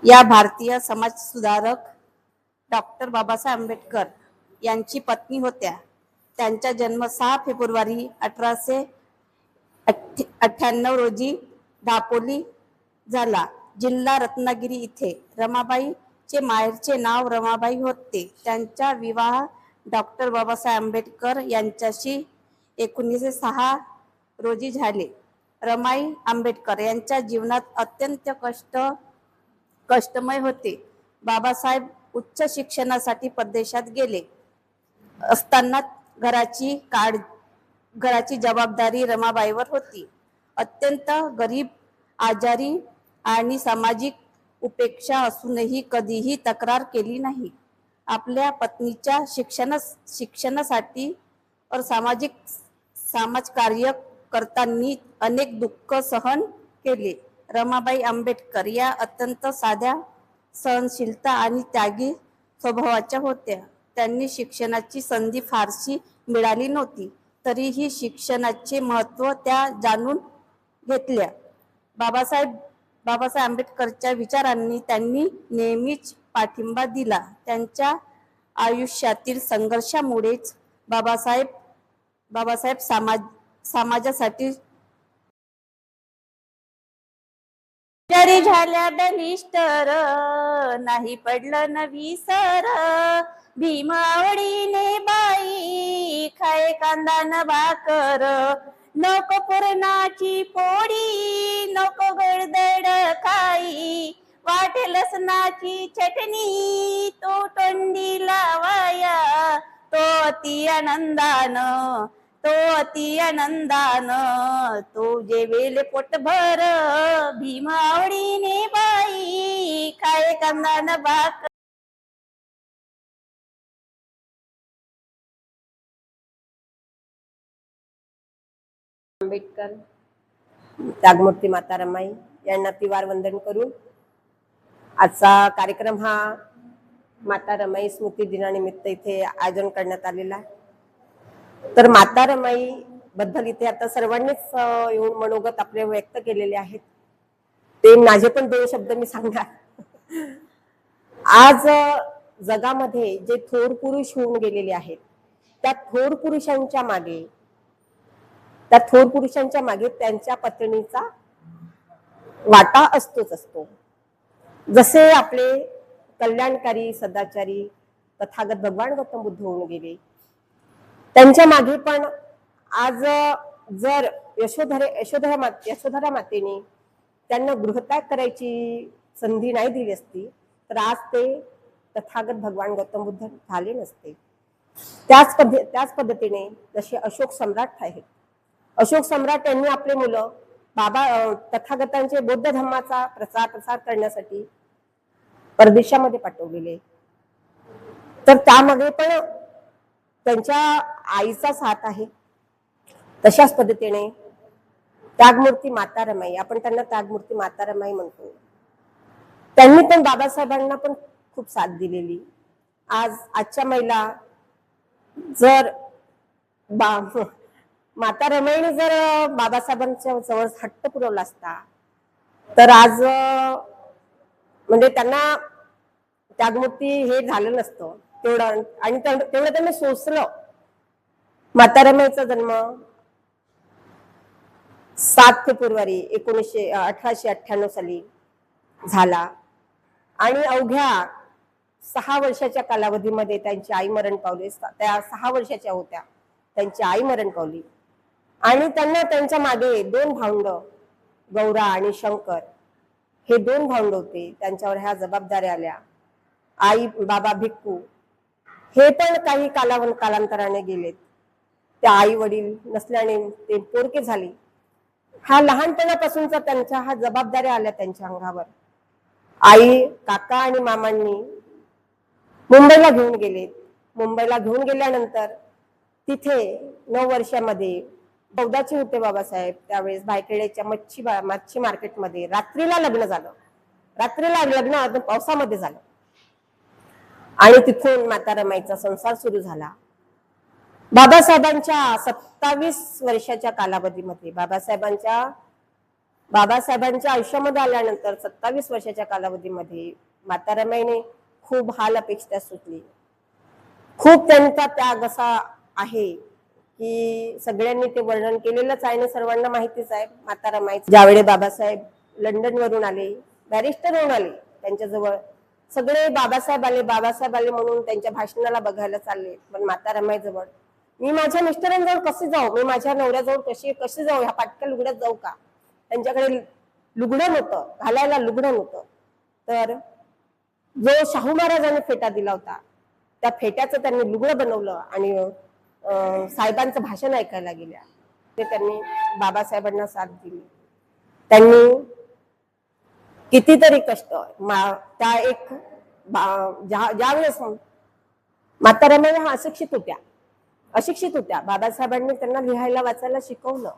या भारतीय समाजसुधारक डॉक्टर बाबासाहेब आंबेडकर यांची पत्नी होत्या. त्यांचा जन्म 6 फेब्रुवारी 1898 रोजी दापोली झाला. जिल्हा रत्नागिरी इथे. रमाबाईचे माहेरचे नाव रमाबाई होते. त्यांचा विवाह डॉक्टर बाबासाहेब आंबेडकर यांच्याशी 1906 रोजी झाले. रमाई आंबेडकर यांच्या जीवनात अत्यंत कष्टमय होते. बाबासाहेब उच्च शिक्षणासाठी परदेशात गेले असताना घराची जबाबदारी रमाबाईवर होती. अत्यंत गरीब, आजारी आणि सामाजिक उपेक्षा असूनही कधीही तक्रार केली नाही. आपल्या पत्नीच्या शिक्षणासाठी और समाजकार्य करताना अनेक दुःख सहन केले. रमाबाई आंबेडकर या अत्यंत साध्या, सहनशीलता आणि त्यागी स्वभावाच्या होत्या. त्यांनी शिक्षणाची संधी फारशी मिळाली नव्हती, तरीही शिक्षणाचे महत्त्व त्या जाणून घेतल्या. बाबासाहेब आंबेडकरच्या विचारांनी त्यांनी नेहमीच पाठिंबा दिला. त्यांच्या आयुष्यातील संघर्षामुळेच बाबासाहेब समाजासाठी जरी झाल्या बलिष्ठर, नाही पडलं न विसर. भीम आवडीने बाई, खाय कांदा न भाकर. नको पुरणाची पोळी, नको गडदड खाई. वाटे लसणाची चटणी, तो तोंडी लावाया. तो अति आनंदान, तो जेवेल पोटभर. भीम आवडीने बाई, खाय कांदा न भाकर. आंबेडकर, त्यागमूर्ती माता रमाई यांना तिवार वंदन करून आजचा कार्यक्रम हा माता रमाई स्मृती दिनानिमित्त इथे आयोजन करण्यात आलेला आहे. तर माता रमाई बद्दल इथे आता सर्वांनीच येऊन मनोगत आपले व्यक्त केलेले आहेत. ते माझे पण 2 शब्द मी सांगणार. आज जगामध्ये जे थोर पुरुष होऊन गेलेले आहेत, त्या थोर पुरुषांच्या मागे त्यांच्या पत्नीचा वाटा असतो. जसे आपले कल्याणकारी, सदाचारी तथागत भगवान गौतम बुद्ध होऊन गेले, त्यांच्या मागे पण आज जर यशोधरा मातेने त्यांना गृहत्याग करायची संधी नाही दिली असती, तर आज ते तथागत भगवान गौतम बुद्ध झाले नसते. त्याच पद्धतीने जसे अशोक सम्राट आहेत, अशोक सम्राट यांनी आपले मुलं तथागतांचे बौद्ध धर्माचा प्रसार करण्यासाठी परदेशामध्ये पाठवलेले. तर त्यामध्ये पण त्यांच्या आईचा साथ आहे. तशाच पद्धतीने त्यागमूर्ती माता रमाई, आपण त्यांना त्यागमूर्ती माता रमाई म्हणतो, त्यांनी पण बाबासाहेबांना पण खूप साथ दिलेली. आजच्या महिला जर माता रमाईने जर बाबासाहेबांच्या जवळ हट्ट पुरवला असता, तर आज म्हणजे त्यांना त्यागमूर्ती हे झालं नसतं तेवढं. आणि तेवढं त्यांनी सोसलं. माता रमाईचा जन्म 7 फेब्रुवारी 1898 साली झाला आणि अवघ्या 6 वर्षाच्या कालावधीमध्ये त्यांची आई मरण पावली. त्या 6 वर्षाच्या होत्या, त्यांची आई मरण पावली. आणि त्यांना त्यांच्या मागे 2 भावंड, गौरा आणि शंकर, हे 2 भावंड होते. त्यांच्यावर ह्या जबाबदाऱ्या आल्या. आई बाबा भिक्खू हे पण काही कालांतराने गेलेत. त्या आई वडील नसल्याने ते पोरके झाले. हा लहानपणापासूनचा त्यांच्या हा जबाबदाऱ्या आल्या त्यांच्या अंगावर. आई, काका आणि मामांनी मुंबईला घेऊन गेलेत. मुंबईला घेऊन गेल्यानंतर तिथे 9 वर्षामध्ये 14चे होते बाबासाहेब. त्यावेळेस भायखेड्याच्या मच्छी मार्केटमध्ये रात्रीला लग्न पावसामध्ये झालं. आणि तिथून माता रमाईचा संसार सुरू झाला. बाबासाहेबांच्या 27 वर्षाच्या कालावधीमध्ये बाबासाहेबांच्या बाबासाहेबांच्या आयुष्यामध्ये आल्यानंतर 27 वर्षाच्या कालावधीमध्ये माता रमाईने खूप हाल अपेक्षा सुटली. खूप त्यांचा त्याग असा आहे की सगळ्यांनी ते वर्णन केलेलंच आहे आणि सर्वांना माहितीच आहे. माता रमाई ज्यावेळी बाबासाहेब लंडन वरून आले, बॅरिस्टर होऊन आले, त्यांच्याजवळ सगळे बाबासाहेब आले म्हणून त्यांच्या भाषणाला बघायला चालले. पण माता रमाई जवळ, मी माझ्या मिस्टरांजवळ कसे जाऊ, मी माझ्या नवऱ्याजवळ कसे जाऊ, ह्या पाटक्या लुगड्यात जाऊ का? त्यांच्याकडे लुगडं नव्हतं, घालायला लुगडं नव्हतं. तर जो शाहू महाराजांनी फेटा दिला होता, त्या फेट्याचं त्यांनी लुगडं बनवलं आणि साहेबांचं भाषण ऐकायला गेल्या. ते त्यांनी बाबासाहेबांना साथ दिली. त्यांनी कितीतरी कष्ट त्या एक ज्यावेळेस माता रमाई हा अशिक्षित होत्या, बाबासाहेबांनी त्यांना लिहायला वाचायला शिकवलं.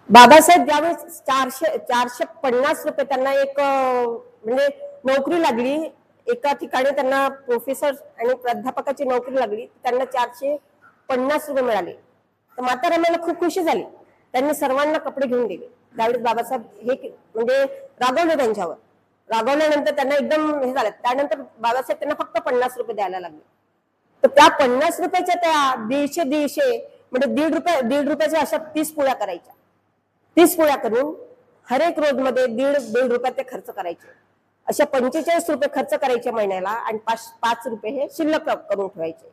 बाबासाहेब ज्यावेळेस 450 रुपये त्यांना एक म्हणजे नोकरी लागली, एका ठिकाणी त्यांना प्रोफेसर आणि प्राध्यापकाची नोकरी लागली, त्यांना 450 रुपये मिळाले. तर माता रमाईला खूप खुशी झाली. त्यांनी सर्वांना कपडे घेऊन दिले. त्यावेळेस बाबासाहेब हे म्हणजे रागवले त्यांच्यावर. रागवल्यानंतर त्यांना एकदम हे झालं. त्यानंतर बाबासाहेब त्यांना फक्त 50 रुपये द्यायला लागले. तर त्या 50 रुपयाच्या त्या 150 म्हणजे दीड रुपयाच्या अशा 30 पोळ्या करायच्या. 30 पोळ्या करून हर एक रोज मध्ये दीड रुपये ते खर्च करायचे. अशा 45 रुपये खर्च करायचे महिन्याला आणि 5 रुपये हे शिल्लक करून ठेवायचे.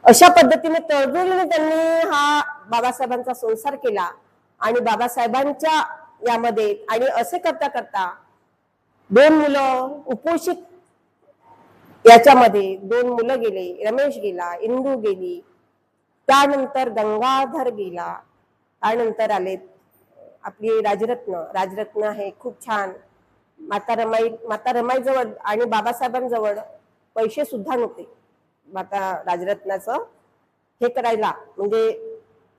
अशा पद्धतीने तळजोडीने त्यांनी हा बाबासाहेबांचा संसार केला. आणि बाबासाहेबांच्या यामध्ये आणि असे करता करता 2 मुलं उपोषित याच्यामध्ये 2 मुलं गेले. रमेश गेला, इंदू गेली, त्यानंतर गंगाधर गेला, त्यानंतर आले आपली राजरत्न हे खूप छान. माता रमाई जवळ आणि बाबासाहेबांजवळ पैसे सुद्धा नव्हते माता राजरत्नाचं हे करायला, म्हणजे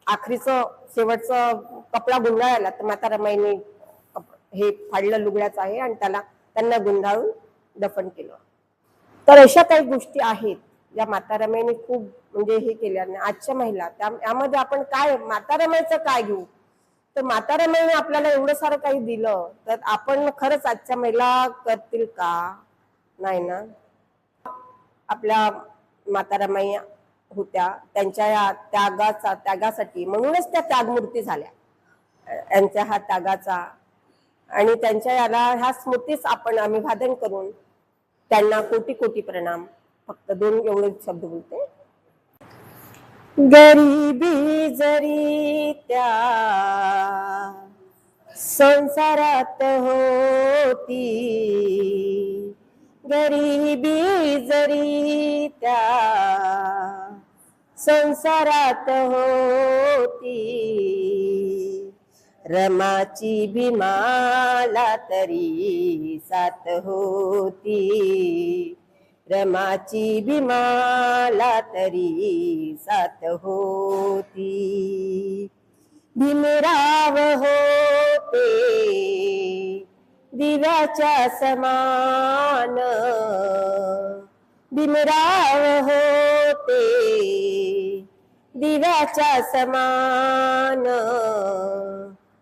आखरीचं शेवटचं कपडा गुंडाळायला. तर माता रमाईने हे फाडलं लुगड्याचं आहे आणि त्यांना गुंडाळून दफन केलं. तर अशा काही गोष्टी आहेत ज्या माता रमाईने खूप म्हणजे हे केल्या. आजच्या महिला यामध्ये आपण काय माता रमाईचं काय घेऊ? तर माता रमाईने आपल्याला एवढं सारं काही दिलं, तर आपण खरंच आजच्या महिला करतील का? नाही ना. आपल्या माता रमाई होत्या, त्यांच्या या त्यागासाठी म्हणूनच त्या त्यागमूर्ती झाल्या. यांच्या हा त्यागाचा आणि त्यांच्या याला ह्या स्मृतीस आपण अभिवादन करून त्यांना कोटी कोटी प्रणाम. फक्त 2 एवढे शब्द बोलते. गरिबी जरी त्या संसारात होती, गरिबी जरी त्या संसारात होती, रमाची भीमाला तरी साथ होती, रमाची भीमाला तरी साथ होती. भीमराव होते दिव्याच्या समान, भीमराव होते दिव्याच्या समान,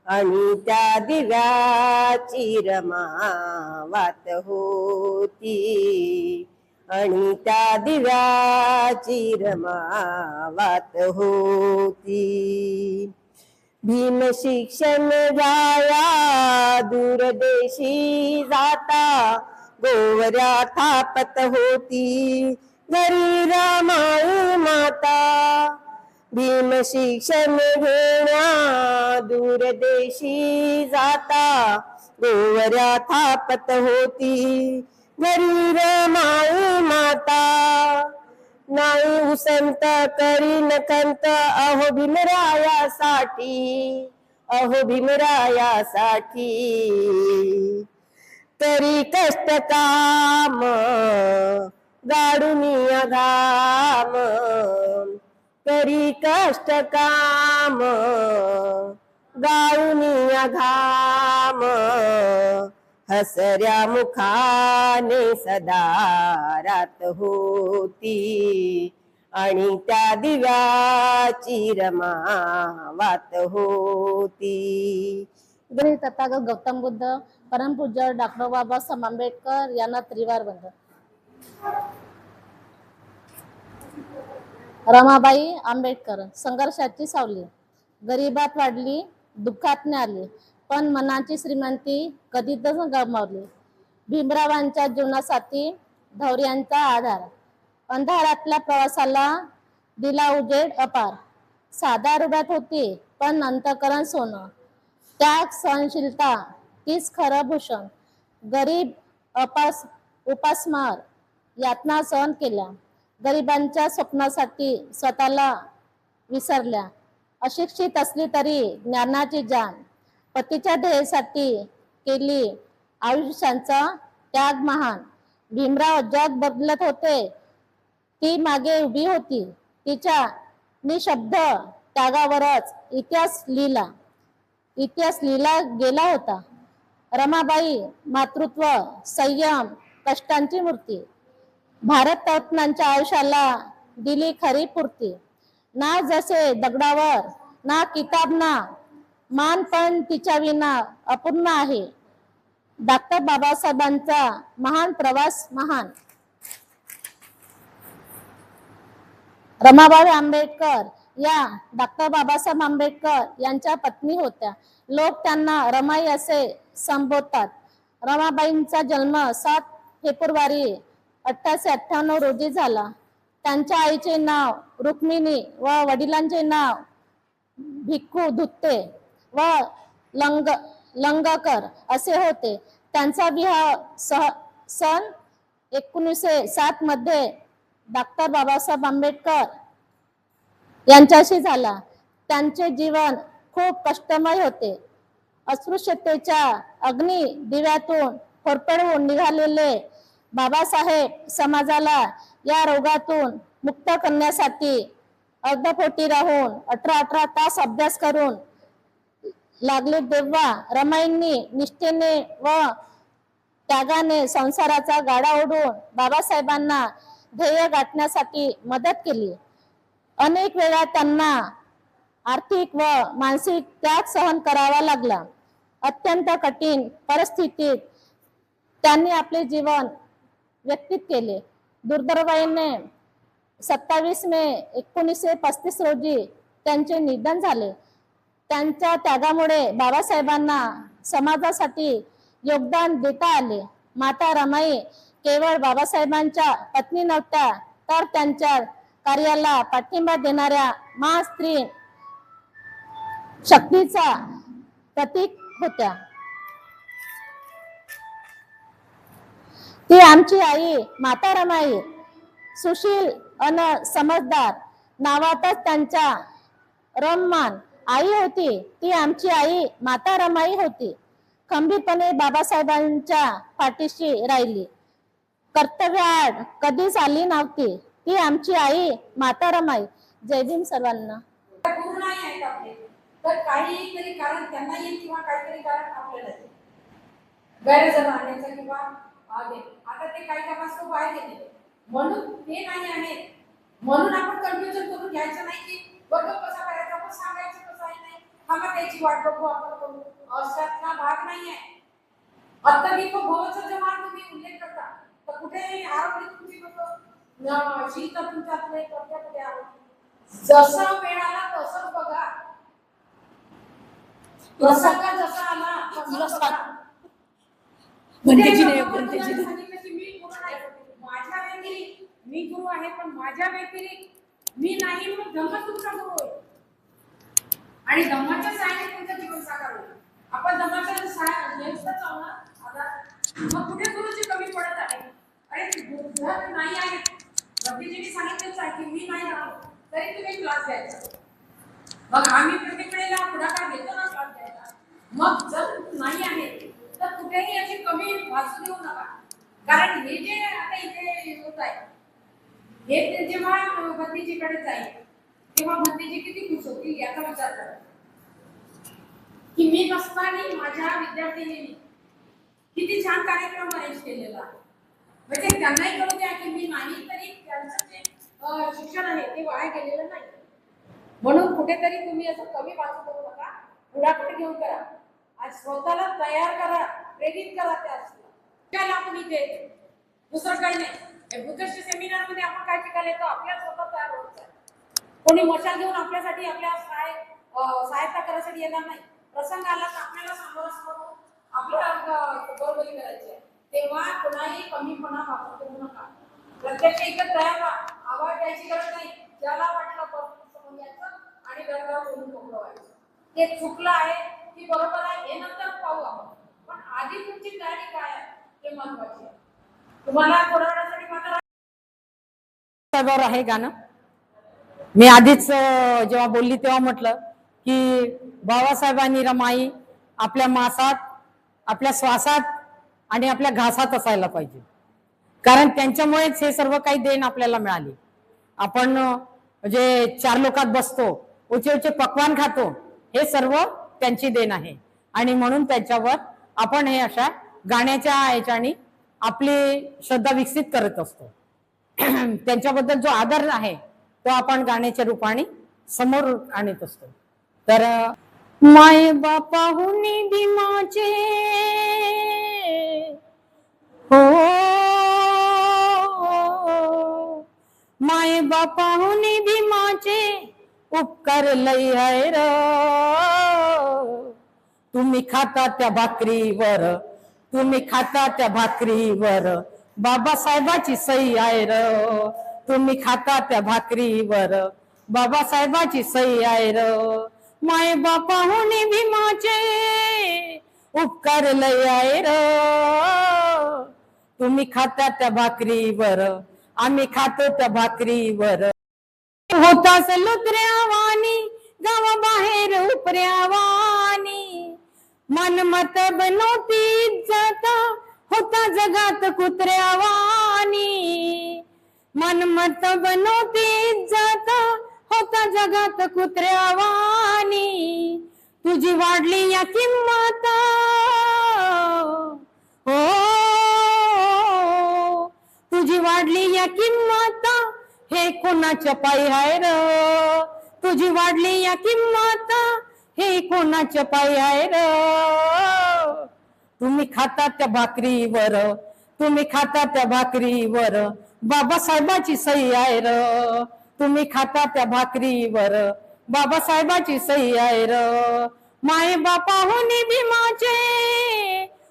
आणि त्या दिव्याची रमावात होती, आणि त्या दिव्याची रमावात होती. भीम शिक्षण घ्याया दूरदेशी जाता, गोवऱ्या थापत होती घरी रमाई माता. भीम शिक्षण घेण्या दूरदेशी जाता, गोवऱ्या थापत होती घरी रमाई माता. नाही उसंत करी नखंत अहो भीमरायासाठी, अहो भीमरायासाठी. तरी कष्ट काम गाडुनिया घाम, तरी कष्ट काम गाळुनिया घाम. हसऱ्या मुखाने सदा रात होती, आणि त्या दिव्याची रमावात होती. श्री तथागत गौतम बुद्ध, परमपूज्य डॉक्टर बाबासाहेब आंबेडकर यांना त्रिवार वंदन. रमाबाई आंबेडकर, संघर्षाची सावली. गरिबात वाढली, दुःखात आली, पण मनाची श्रीमंती कधीच गमावली. भीमरावांच्या जीवनासाठी धैर्याचा आधार, अंधारातल्या प्रवासाला दिला उजेड अपार. साधा रुबात होती, पण अंतःकरण सोनं. त्याग, सहनशीलता तीच खरं भूषण. गरीब उपासमार यातना सहन केल्या. गरिबांच्या स्वप्नासाठी स्वतःला विसरल्या. अशिक्षित असली तरी ज्ञानाची जाण. पतीच्या ध्येयासाठी केली आयुष्याचा त्याग महान. भीमराव जग बदलत होते, ती मागे उभी होती. तिच्या निशब्द त्यागावरच इतिहास लिहिला गेला होता. रमाबाई मातृत्व, संयम, कष्टांची मूर्ती. भारत रत्नांच्या आयुष्याला दिली खरी पूर्ती. ना जसे दगडावर, ना किताब, ना मान, पण तिच्या विना अपूर्ण आहे. डॉक्टर बाबासाहेबांचा महान प्रवास महान. रमाबाई आंबेडकर या डॉक्टर बाबासाहेब आंबेडकर यांच्या पत्नी होत्या. लोक त्यांना रमाई असे संबोधतात. रमाबाईंचा जन्म 7 फेब्रुवारी 1898 रोजी झाला. त्यांच्या आईचे नाव रुक्मिणी व वडिलांचे नाव भिक्खू धुत्ते व लंगकर असे होते. त्यांचा विवाह सन 1907 मध्ये डॉक्टर बाबासाहेब आंबेडकर यांच्याशी झाला. त्यांचे जीवन खूप कष्टमय होते. अस्पृश्यतेच्या अग्नी दिव्यातून होरपळून निघालेले बाबासाहेब समाजाला या रोगातून मुक्त करण्यासाठी अर्धपोटी राहून 18 तास अभ्यास करून लागले. तेव्हा रमाईंनी निष्ठेने व त्यागाने संसाराचा गाडा ओढून बाबासाहेबांना ध्येय गाठण्यासाठी मदत केली. अनेक वेळा त्यांना आर्थिक व मानसिक त्याग सहन करावा लागला. अत्यंत कठीण परिस्थितीत त्यांनी आपले जीवन व्यतीत केले. दुर्दैवाने 27 मे 1935 रोजी त्यांचे निधन झाले. त्यांच्या त्यागामुळे बाबासाहेबांना समाजासाठी योगदान देता आले. माता रमाई केवळ बाबासाहेबांच्या पत्नी नव्हत्या, तर त्यांच्या कार्याला पाठिंबा देणाऱ्या महान स्त्री शक्तीचा प्रतीक होत्या. ती आमची आई माता रमाई, सुशील अन समजदार, नावातच त्यांच्या रममान आई होती. ती आमची आई माता रमाई होती. खंबीरपणे बाबासाहेबांच्या पाठीशी राहिली. कर्तव्याआड कधीच आली नव्हती. ती आमची आई माता रमाई. जय भीम सर्वांना. पूर्ण आहे आपले, तर काहीतरी कारण त्यांना येईल किंवा काहीतरी कारण आपल्याला येईल. गैरजण आणण्याचं किंवा आता ते काही तपास बाहेर गेले म्हणून ते नाही आहे, म्हणून आपण कन्फ्युजन करून घ्यायचं नाही की वर्ग कसा करायचा, आपण सांगायचं कसं आहे नाही, हा मग त्याची वाट बघू आपण करू, अशातला भाग नाही आहे. अत्तरिक भवचं जेव्हा तुम्ही उल्लेख करता तर कुठे आरोग्य तुमची लोक शीत तुमच्यातले कुठे आरोग्य जसं वेळ आला तसंच बघा, प्रसंग जसा आला तसंच बघा. माझ्या व्यतिरिक्त मी गुरु आहे, पण माझ्या व्यतिरिक्त मी नाही, मग धम्म तुमचा गुरु होईल आणि धम्माच्या सहाय्याने तुमचं जीवन साकार होईल. आपण धम्माच्या सहाय्याने मग कुठे गुरुची कमी पडत आहे. अरे नाही आहे, रब्बीजींनी सांगितलंच आहे की मी नाही राहू तरी तुम्ही क्लास द्यायचा. मग आम्ही प्रत्येक वेळेला पुढाकार घेतो ना क्लास द्यायचा. मग जर नाही आहे तर कुठेही याची कमी वाचू देऊ नका. कारण हे जे आता इथे होत आहे हे जेव्हा भंतीजीकडे जाईल तेव्हा भंतीजी किती खुश होतील याचा विचार करा की मी नसताना माझ्या विद्यार्थिनींनी किती छान कार्यक्रम अरेंज केलेला. म्हणजे त्यांनाही कळू द्या की मी नाही तरी त्यांचं जे शिक्षण आहे ते वाया गेलेलं नाही. म्हणून कुठेतरी तुम्ही असं कमी वाचू करू नका, पुढाकार घेऊन करा. आज स्वतःला तयार करा, प्रेरित करा त्याला आपण इथे दुसरं काही नाही. बुद्धिस्ट सेमिनार मध्ये आपण काय शिकायला येतो, आपल्याला स्वतः तयार व्हायचं आहे. कोणी मशाल घेऊन आपल्यासाठी आपल्या सहायता करायसाठी येणार नाही. प्रसंग आला तर आपल्याला समोर आपल्या बरोबरी करायची आहे. तेव्हा कोणाही कमीपणा वापर करू नका. प्रत्यक्ष इथं तयार व्हा. आवाज द्यायची गरज नाही. ज्याला वाटलं समोर यायचं आणि गडगड बोलून मोकळं व्हायचं. ते चुकलं आहे की बरोबर आहे हे नंतर पाहू आपण, पण आधी तुमची तयारी काय आहे ते महत्वाचे आहे. तुम्हाला थोड्या वेळासाठी मात्र आहे गाणं. मी आधीच जेव्हा बोलली तेव्हा म्हटलं की बाबासाहेबांनी रमाई आपल्या मासात, आपल्या श्वासात आणि आपल्या घासात असायला पाहिजे, कारण त्यांच्यामुळेच हे सर्व काही देण आपल्याला मिळाली. आपण जे 4 लोकात बसतो, उचे उचे पक्वान खातो, हे सर्व त्यांची देण आहे. आणि म्हणून त्याच्यावर आपण हे अशा गाण्याच्या याच्याने आपली श्रद्धा विकसित करत असतो. त्यांच्याबद्दल जो आदर आहे तो आपण गाण्याच्या रूपाने समोर आणत असतो. तर माय बापाहून भीमाचे हो, माय बापाहून भीमाचे उपकार लय आहे र. तुम्ही खाता त्या भाकरीवर, तुम्ही खाता त्या भाकरीवर बाबासाहेबाची सही आहे र. तुम्ही खाता त्या भाकरीवर बाबासाहेबाची सही आहे र. माय बापाहून भीमाचे उपकार लय आहे र. तुम्ही खाता त्या भाकरीवर, आम्ही खातो त्या भाकरीवर. होतास लुत्र्यावानी गावाबाहेर उपऱ्यावानी, मनमत बनवती इज्जत होता जगात कुत्र्यावानी. मनमत बनवती इज्जत होता जगात कुत्र्यावानी. तुझी वाढली या किंमत हो, तुझी वाढली या किंमत हे कोणाच्या पायी आहे र. तुझी वाढली या किंमत हे कोणाच्या पायी आहे र. तुम्ही खाता त्या भाकरीवर, तुम्ही खाता त्या भाकरीवर बाबासाहेबाची सही आहे र. तुम्ही खाता त्या भाकरीवर बाबासाहेबाची सही आहे र. माय बापाहून भीमाचे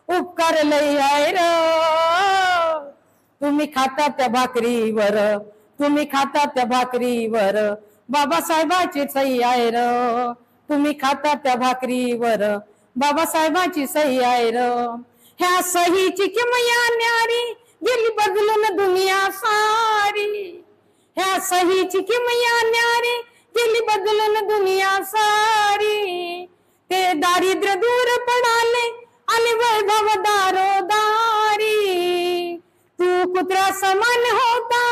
उपकार लय आहे र. तुम्ही खाता त्या भाकरीवर, तुम्ही खाता त्या भाकरीवर बाबासाहेबाची सही आहे र. तुम्ही खाता त्या भाकरीवर बाबासाहेबाची सही आहे र. ह्या सहीची किमया न्यारी गेली बदलून दुनिया सारी. ह्या सहीची किमया न्यारी गेली बदलून दुनिया सारी. ते दारिद्र्य दूर पडाले आले वैभव दारोदारी. तू कुत्रा समान होता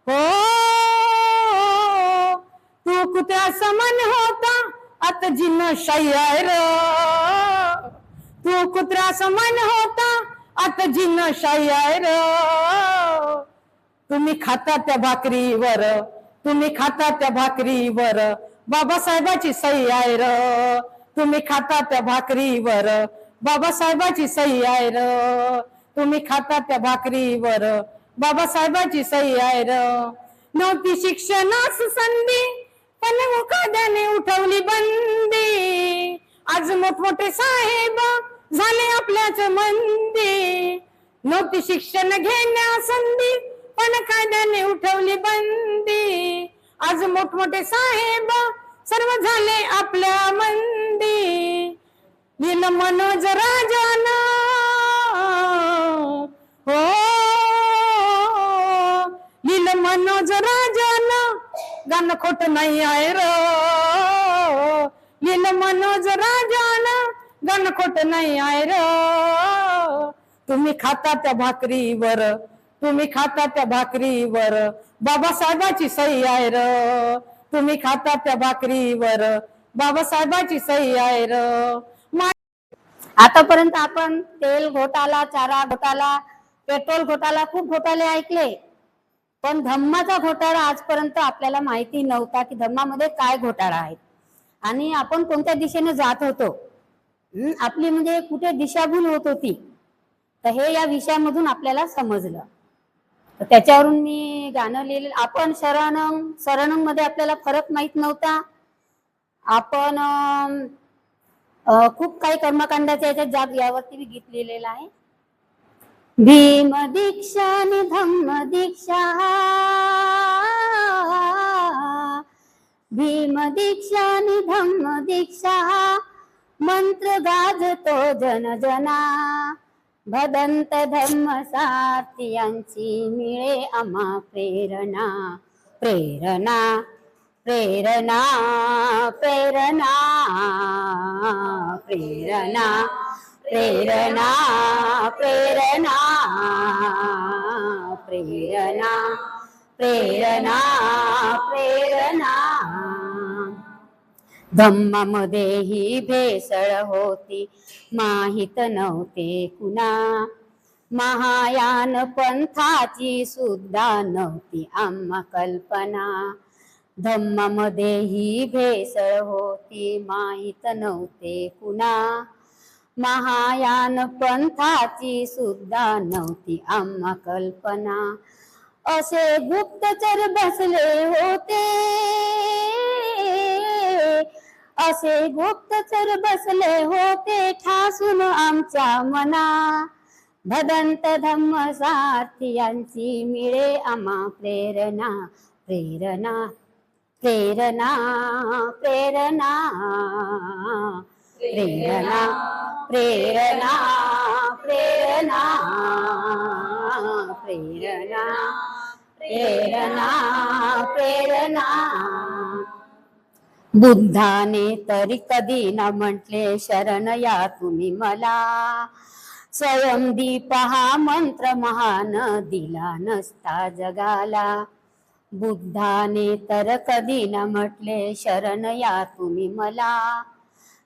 हो, तू कुत्रा समान होता आता जिन्नशाही आहे र. तू कुत्रा समान होता आता जिन्नशाही आहे र. तुम्ही खाता त्या भाकरीवर, तुम्ही खाता त्या भाकरीवर बाबासाहेबाची सही आहे र. तुम्ही खाता त्या भाकरीवर बाबासाहेबाची सही आहे र. तुम्ही खाता त्या भाकरीवर बाबासाहेबाची सही आहे र. नव्हती शिक्षणास संधी पण मुकाद्याने उठवली बंदी. आज मोठमोठे साहेब झाले आपल्याच मंदी. नव्हती शिक्षण घेण्या संधी पण कायद्याने उठवली बंदी. आज मोठमोठे साहेब सर्व झाले आपल्या मंदी. नील मनोज राजाना हो, नील मनोज राजाना गाणं खोट नाही आहे र. नील मनोज राजाना गाणं खोट नाही आहे र. तुम्ही खाता त्या भाकरीवर, तुम्ही खाता त्या भाकरीवर बाबासाहेबाची सही आहे र. तुम्ही खाता त्या भाकरीवर बाबासाहेबाची सही आहे र. आतापर्यंत आपण तेल घोटाळा, चारा घोटाळा, पेट्रोल घोटाळा, खूप घोटाळे ऐकले, पण धम्माचा घोटाळा आजपर्यंत आपल्याला माहिती नव्हता की धम्मामध्ये काय घोटाळा आहे आणि आपण कोणत्या दिशेने जात होतो. आपली म्हणजे कुठे दिशाभूल होत होती, तर हे या विषयामधून आपल्याला समजलं. तर त्याच्यावरून मी गाणं लिहिलेलं. आपण शरणं मध्ये आपल्याला फरक माहित नव्हता. आपण खूप काही कर्मकांडाच्या याच्यात यावरती मी गीत लिहिलेलं आहे. भीम दीक्षा आणि धम्म दीक्षा, भीम दीक्षा आणि धम्म दीक्षा, मंत्र गाजतो जन जना, भदंत धम्म सारथी मिळे आम्हा प्रेरणा. प्रेरणा प्रेरणा प्रेरणा प्रेरणा प्रेरणा प्रेरणा प्रेरणा प्रेरणा प्रेरणा. धम्मामध्ये ही भेसळ होती, माहित नव्हते कुणा, महायान पंथाची सुद्धा नव्हती आम्हा कल्पना. धम्मामध्ये ही भेसळ होती, माहित नव्हते कुणा, महायान पंथाची सुद्धा नव्हती आम्हा कल्पना. असे गुप्तचर बसले होते, असे गुप्तचर बसले होते ठासून आमच्या मना. भदंत धम्म सारथी मिळे आम्हा प्रेरणा. प्रेरणा प्रेरणा प्रेरणा प्रेरणा प्रेरणा प्रेरणा प्रेरणा प्रेरणा प्रेरणा. बुद्धाने तरी कधी न म्हटले शरण या तुम्ही मला, स्वयंदीप हा मंत्र महान दिला नसता जगाला. बुद्धाने तर कधी न म्हटले शरण या तुम्ही मला,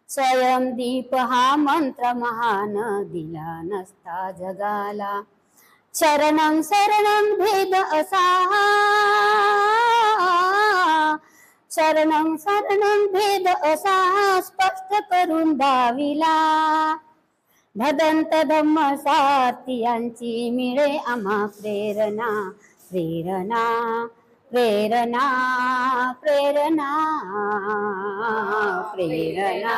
स्वयंदीप हा मंत्र महान दिला नसता जगाला. शरणं शरणं भेद असा, शरणं शरणं भेद असा स्पष्ट करून दाविला. भदंत धम्म सारथी मिळे आम्हा प्रेरणा. प्रेरणा प्रेरणा प्रेरणा प्रेरणा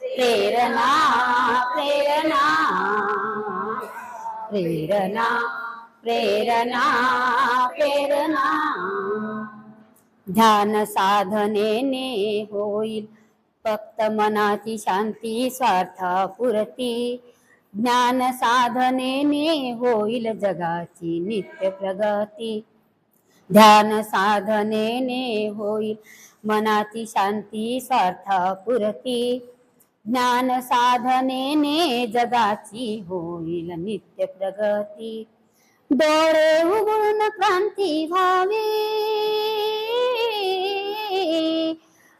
प्रेरणा प्रेरणा प्रेरणा प्रेरणा प्रेरणा. ध्यान साधनेने होईल फक्त मनाची शांती स्वार्थापुरती. ज्ञान साधनेने होईल जगाची नित्य प्रगती. ध्यान साधनेने होईल मनाची शांती स्वार्थापुरती. ज्ञान साधनेने जगाची होईल नित्य प्रगती. डोळे उघडून क्रांती व्हावी,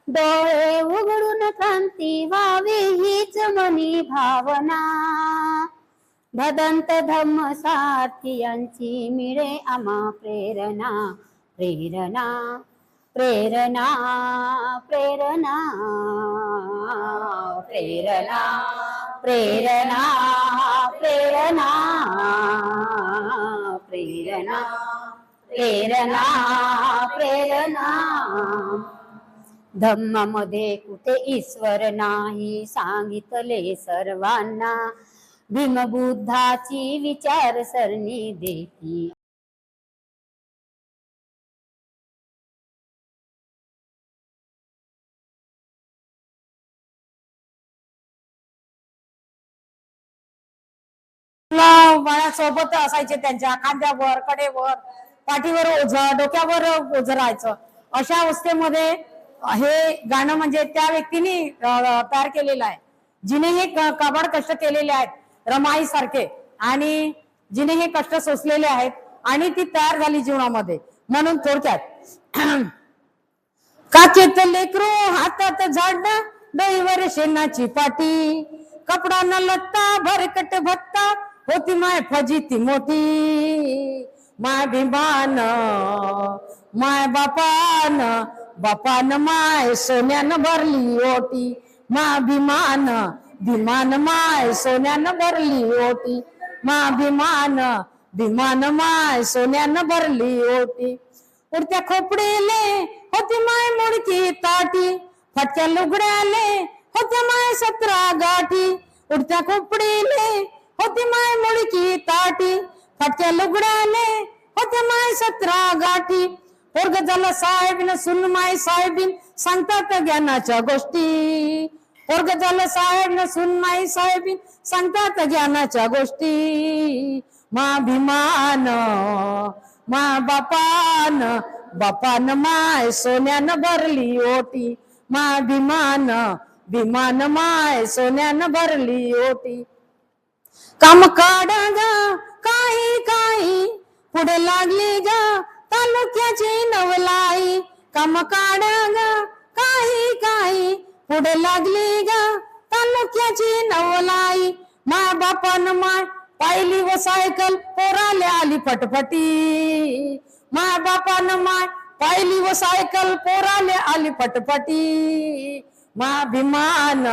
डोळे उघडून क्रांती व्हावी हीच मनी भावना. भदंत धम्म सारथी मिळे आम्हा प्रेरणा. प्रेरणा प्रेरणा प्रेरणा प्रेरणा प्रेरणा प्रेरणा प्रेरणा प्रेरणा प्रेरणा. धम्मामध्ये कुठे ईश्वर नाही सांगितले सर्वांना. भीमबुद्धाची विचारसरणी देती सोबत असायचे, त्यांच्या खांद्यावर कडेवर पाठीवर ओझं, डोक्यावर ओझं राहायचं. अशा अवस्थेमध्ये हे गाणं म्हणजे त्या व्यक्तीने तयार केलेलं आहे, जिने हे काबाड कष्ट केलेले आहेत रमाई सारखे, आणि जिने हे कष्ट सोसलेले आहेत आणि ती तयार झाली जीवनामध्ये. म्हणून थोडक्यात काचेत लेकरू हातात झाड डोईवर शेणाची पाटी, कपडा न लत्ता भरकट भत्ता होती माय फजिती मोठी. माय भीमान माय बापान माय सोन्यानं भरली ओटी. मा भीमान भीमान माय सोन्यानं भरली ओटी मा भीमान भीमान माय सोन्यानं भरली ओटी उडत्या खोपडीले होती माय मुडकी ताटी फटक्या लुगड्याले होत्या माय 17 गाठी उडत्या खोपडीले होती माय मुडकी ताटी फटक्या लुगड्याले होत्या माय 17 गाठी पोरग झालं साहेबीन सुन माय साहेबीन सांगतात ज्ञानाच्या गोष्टी पोरग झालं साहेब न सुन माय साहेबीन सांगतात ज्ञानाच्या गोष्टी मा भीमान मा बापान माय सोन्यानं भरली ओटी मा भीमान माय सोन्यानं भरली ओटी काम काढा गा काही पुढे लागली गा तालुक्याची नवलाई काम काढा गा काही पुढे लागली गा तालुक्याची नवलाई मा बापान माय पाहिली व सायकल पोराले आली फटफटी मा बापान माय पाहिली व सायकल पोराले आली फटफटी मा भीमान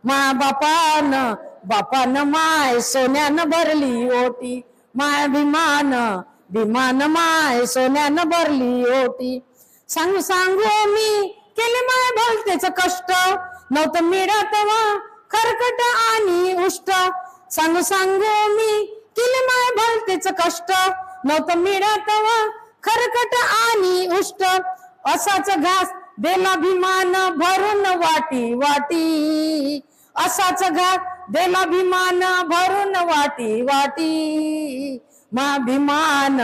मा बापान माय सोन्यानं भरली ओटी माय भीमान माय सोन्यानं भरली ओटी सांगू मी केले माय भलतेच कष्ट नव्हतं मिळत वा खरकट आणि उष्ट सांगू मी केले माय भलतेच कष्ट नव्हतं मिळत वा खरकट आणि उष्ट असाच घास देला भीमान भरून वाटी असाच घास देला भीमान भरून वाटी मा भीमान